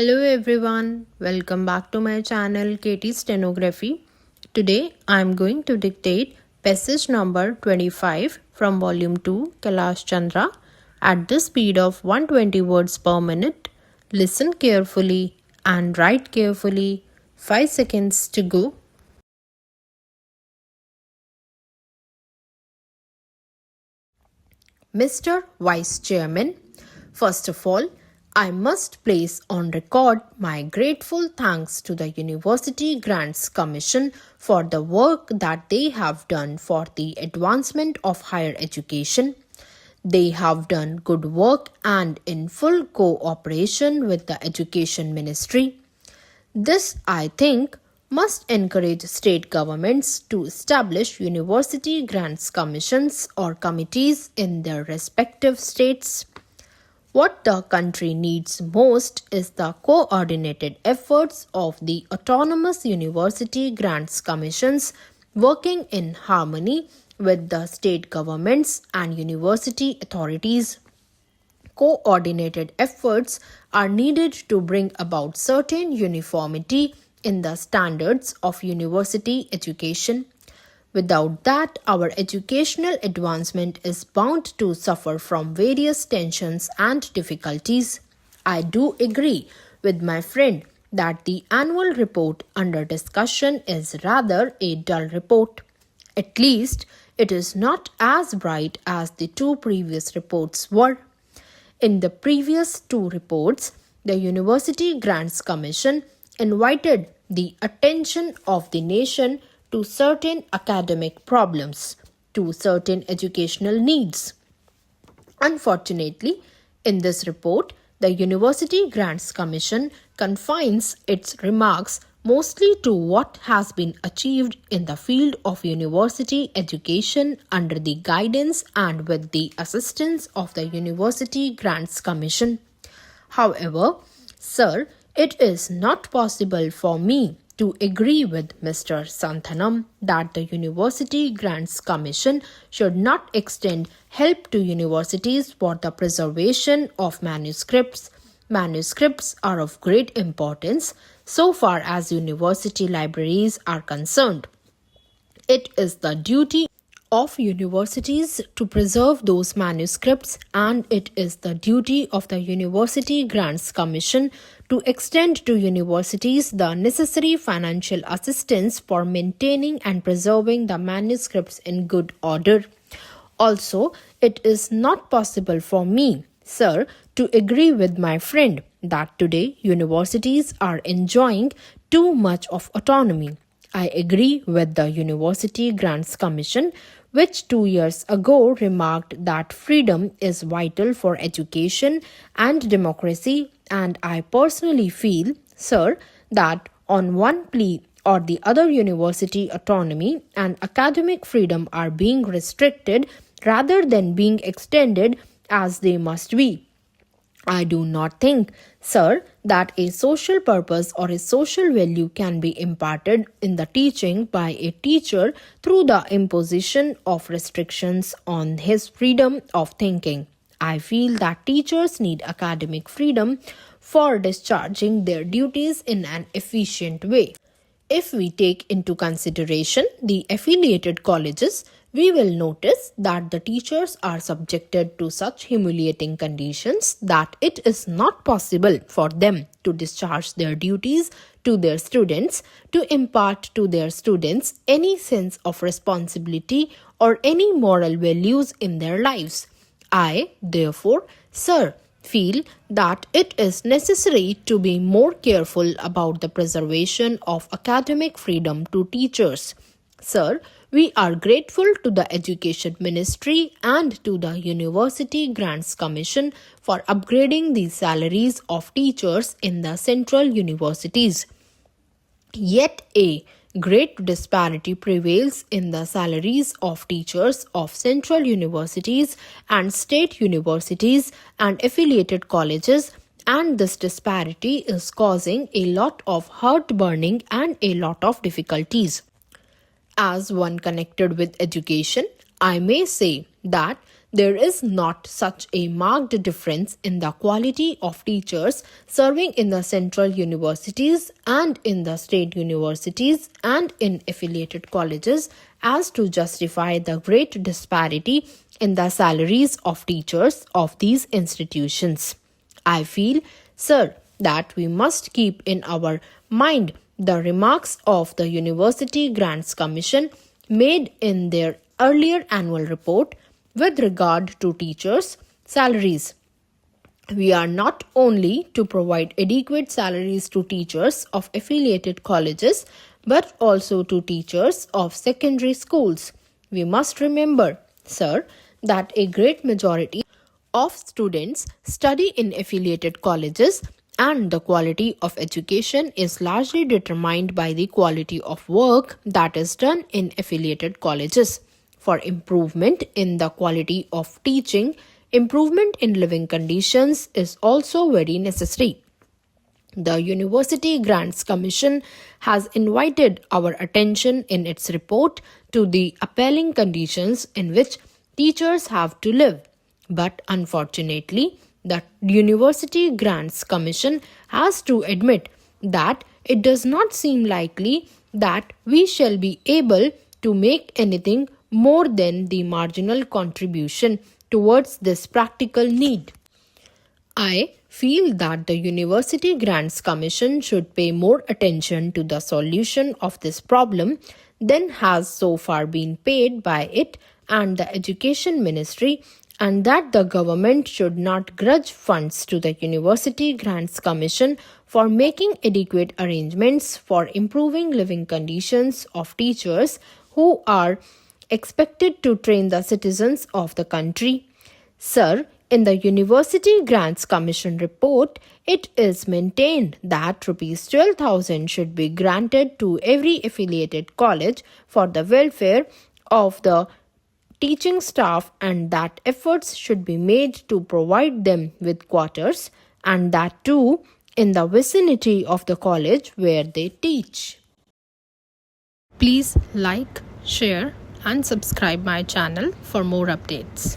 Hello everyone, welcome back to my channel KTstenography. Today I am going to dictate passage number 25 from volume 2 Kailash Chandra at the speed of 120 words per minute. Listen carefully and write carefully. 5 seconds to go. Mr. Vice Chairman, first of all, I must place on record my grateful thanks to the University Grants Commission for the work that they have done for the advancement of higher education. They have done good work and in full cooperation with the Education Ministry. This, I think, must encourage state governments to establish University Grants Commissions or committees in their respective states. What the country needs most is the coordinated efforts of the autonomous University Grants Commissions working in harmony with the state governments and university authorities. Coordinated efforts are needed to bring about certain uniformity in the standards of university education. Without that, our educational advancement is bound to suffer from various tensions and difficulties. I do agree with my friend that the annual report under discussion is rather a dull report. At least, it is not as bright as the two previous reports were. In the previous two reports, the University Grants Commission invited the attention of the nation to certain academic problems, to certain educational needs. Unfortunately, in this report, the University Grants Commission confines its remarks mostly to what has been achieved in the field of university education under the guidance and with the assistance of the University Grants Commission. However, sir, it is not possible for me to agree with Mr. Santhanam that the University Grants Commission should not extend help to universities for the preservation of manuscripts. Manuscripts are of great importance so far as university libraries are concerned. It is the duty of universities to preserve those manuscripts, and it is the duty of the University Grants Commission to extend to universities the necessary financial assistance for maintaining and preserving the manuscripts in good order. Also, it is not possible for me, sir, to agree with my friend that today universities are enjoying too much of autonomy. I agree with the University Grants Commission, which 2 years ago remarked that freedom is vital for education and democracy, and I personally feel, sir, that on one plea or the other university autonomy and academic freedom are being restricted rather than being extended as they must be. I do not think, sir, that a social purpose or a social value can be imparted in the teaching by a teacher through the imposition of restrictions on his freedom of thinking. I feel that teachers need academic freedom for discharging their duties in an efficient way. If we take into consideration the affiliated colleges, we will notice that the teachers are subjected to such humiliating conditions that it is not possible for them to discharge their duties to their students, to impart to their students any sense of responsibility or any moral values in their lives. I, therefore, sir, feel that it is necessary to be more careful about the preservation of academic freedom to teachers. Sir, we are grateful to the Education Ministry and to the University Grants Commission for upgrading the salaries of teachers in the central universities. Yet a great disparity prevails in the salaries of teachers of central universities and state universities and affiliated colleges, and this disparity is causing a lot of heartburning and a lot of difficulties. As one connected with education, I may say that there is not such a marked difference in the quality of teachers serving in the central universities and in the state universities and in affiliated colleges as to justify the great disparity in the salaries of teachers of these institutions. I feel, sir, that we must keep in our mind the remarks of the University Grants Commission made in their earlier annual report with regard to teachers' salaries. We are not only to provide adequate salaries to teachers of affiliated colleges, but also to teachers of secondary schools. We must remember, sir, that a great majority of students study in affiliated colleges and the quality of education is largely determined by the quality of work that is done in affiliated colleges. For improvement in the quality of teaching, improvement in living conditions is also very necessary. The University Grants Commission has invited our attention in its report to the appalling conditions in which teachers have to live. But unfortunately, the University Grants Commission has to admit that it does not seem likely that we shall be able to make anything more than the marginal contribution towards this practical need. I feel that the University Grants Commission should pay more attention to the solution of this problem than has so far been paid by it and the Education Ministry, and that the government should not grudge funds to the University Grants Commission for making adequate arrangements for improving living conditions of teachers who are expected to train the citizens of the country. Sir, in the University Grants Commission report, it is maintained that Rs 12,000 should be granted to every affiliated college for the welfare of the teaching staff and that efforts should be made to provide them with quarters, and that too in the vicinity of the college where they teach. Please like, share and subscribe my channel for more updates.